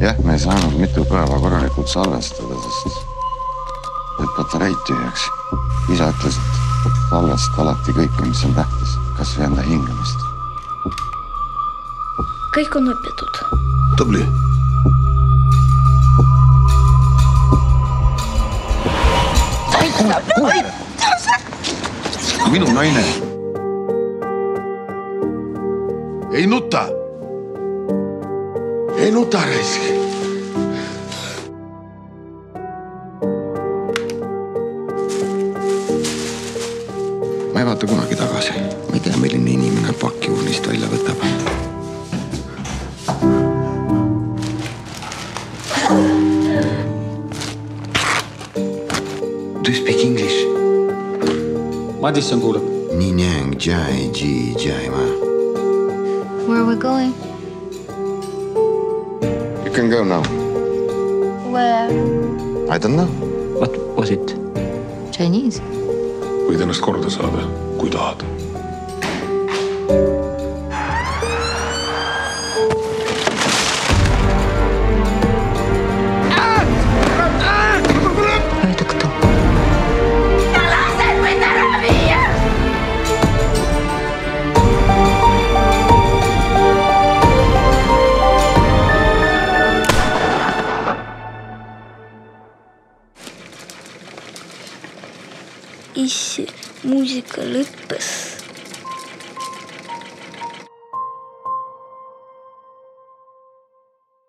Jah, me ei saanud mitu päeva korralikult salvestada, sest et patareid tühjaks. Isa ütles, et salvest alati kõike, mis on tähtis, kas või enda hingamist. Kõik on õpitud. Tubli. Minu naine. Ei nuta. Ei nuta, raisk. Ma ei vaata kunagi tagasi. Ma ei tea, milline inimene pakki urnist välja võtab. Do you speak English? Madisson kuuleb. Ninyang jai ji jai ma. Where are we going? You can go now. Where? I don't know. What was it? Chinese. Võid ennast korda saada, kui tahad. Это кто? Issi, muusika lõppes.